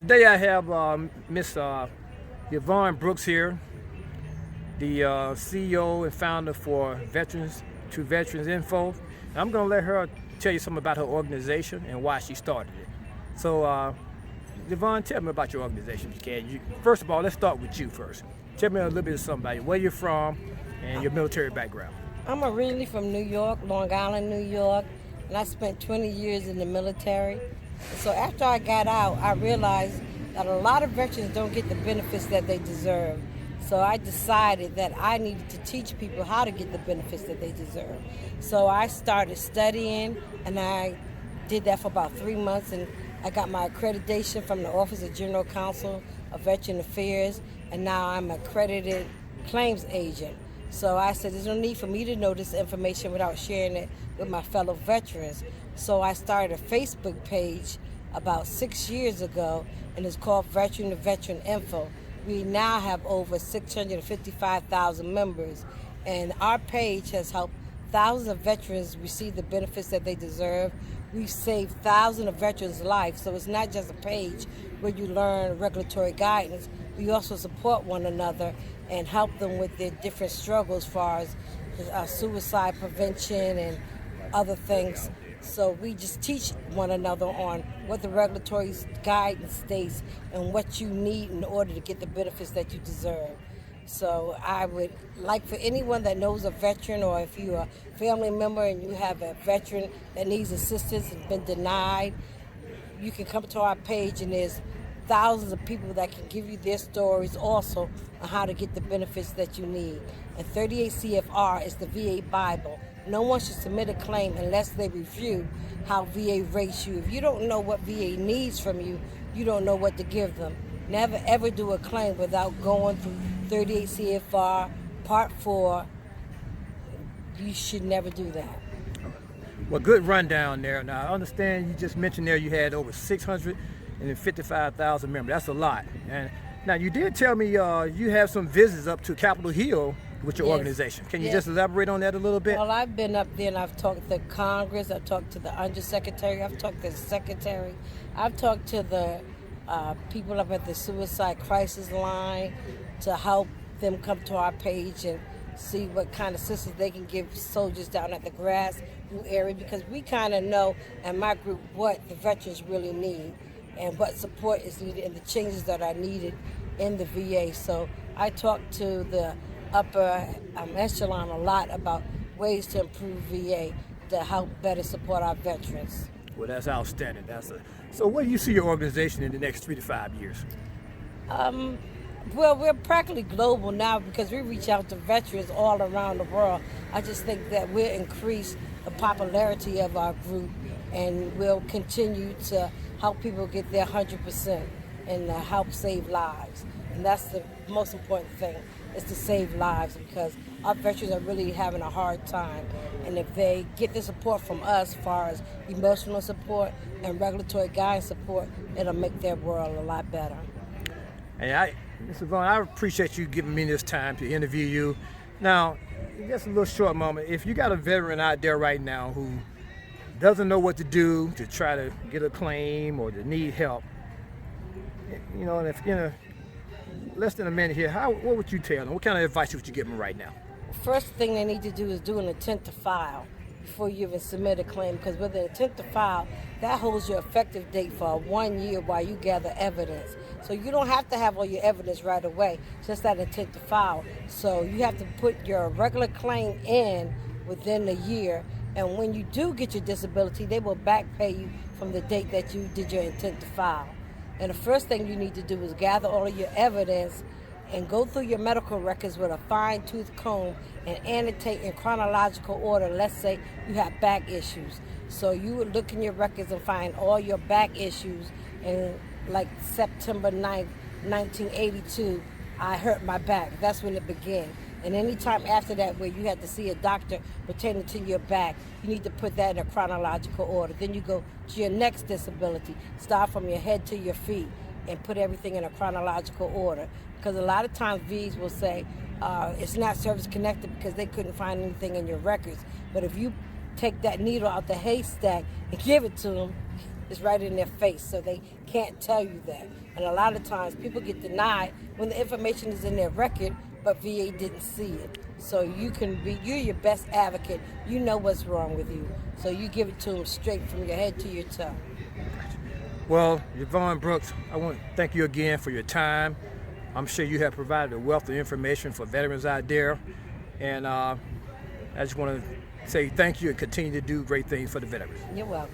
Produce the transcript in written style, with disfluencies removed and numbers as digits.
Today I have Miss Yvonne Brooks here, the CEO and founder for Veterans to Veterans Info. And I'm going to let her tell you something about her organization and why she started it. So, Yvonne, tell me about your organization, if you can. First of all, let's start with you first. Tell me a little bit of something about you, where you're from, and your military background. I'm originally from New York, Long Island, New York, and I spent 20 years in the military. So after I got out, I realized that a lot of veterans don't get the benefits that they deserve. So I decided that I needed to teach people how to get the benefits that they deserve. So I started studying, and I did that for about 3 months, and I got my accreditation from the Office of General Counsel of Veteran Affairs, and now I'm an accredited claims agent. So I said, there's no need for me to know this information without sharing it with my fellow veterans. So I started a Facebook page about 6 years ago, and it's called Veteran to Veteran Info. We now have over 655,000 members, and our page has helped thousands of veterans receive the benefits that they deserve. We've saved thousands of veterans' lives, so it's not just a page where you learn regulatory guidance. We also support one another and help them with their different struggles as far as suicide prevention and other things. So we just teach one another on what the regulatory guidance states and what you need in order to get the benefits that you deserve. So I would like for anyone that knows a veteran, or if you're a family member and you have a veteran that needs assistance and been denied, you can come to our page, and there's thousands of people that can give you their stories also on how to get the benefits that you need. And 38 CFR is the VA Bible. No one should submit a claim unless they review how VA rates you. If you don't know what VA needs from you, you don't know what to give them. Never ever do a claim without going through 38 CFR Part 4. You should never do that. Well, good rundown there. Now, I understand you just mentioned there you had over 655,000 members. That's a lot. And now, you did tell me you have some visits up to Capitol Hill with your organization. Can you just elaborate on that a little bit? Well, I've been up there, and I've talked to Congress, I've talked to the Undersecretary, I've talked to the Secretary, I've talked to the people up at the Suicide Crisis Line to help them come to our page and see what kind of assistance they can give soldiers down at the grassroots area, because we kind of know in my group what the veterans really need and what support is needed and the changes that are needed in the VA. So I talked to the upper echelon a lot about ways to improve VA to help better support our veterans. Well, that's outstanding. So where do you see your organization in the next 3 to 5 years? Well, we're practically global now because we reach out to veterans all around the world. I just think that we'll increase the popularity of our group, and we'll continue to help people get their 100% and help save lives. And that's the most important thing, is to save lives, because our veterans are really having a hard time. And if they get the support from us as far as emotional support and regulatory guidance support, it'll make their world a lot better. And Mr. Vaughn, I appreciate you giving me this time to interview you. Now, just a little short moment. If you got a veteran out there right now who doesn't know what to do to try to get a claim or to need help, and if less than a minute here, what would you tell them? What kind of advice would you give them right now? First thing they need to do is do an intent to file before you even submit a claim, because with an intent to file, that holds your effective date for 1 year while you gather evidence. So you don't have to have all your evidence right away, just that intent to file. So you have to put your regular claim in within a year, and when you do get your disability, they will back pay you from the date that you did your intent to file. And the first thing you need to do is gather all of your evidence and go through your medical records with a fine-tooth comb and annotate in chronological order. Let's say you have back issues. So you would look in your records and find all your back issues. And like September 9th, 1982, I hurt my back. That's when it began. And any time after that where you had to see a doctor pertaining to your back, you need to put that in a chronological order. Then you go to your next disability. Start from your head to your feet and put everything in a chronological order. Because a lot of times VAs will say it's not service connected because they couldn't find anything in your records. But if you take that needle out the haystack and give it to them, is right in their face, so they can't tell you that. And a lot of times people get denied when the information is in their record, but VA didn't see it. So you're your best advocate. You know what's wrong with you. So you give it to them straight from your head to your toe. Well, Yvonne Brooks, I want to thank you again for your time. I'm sure you have provided a wealth of information for veterans out there. And I just want to say thank you and continue to do great things for the veterans. You're welcome.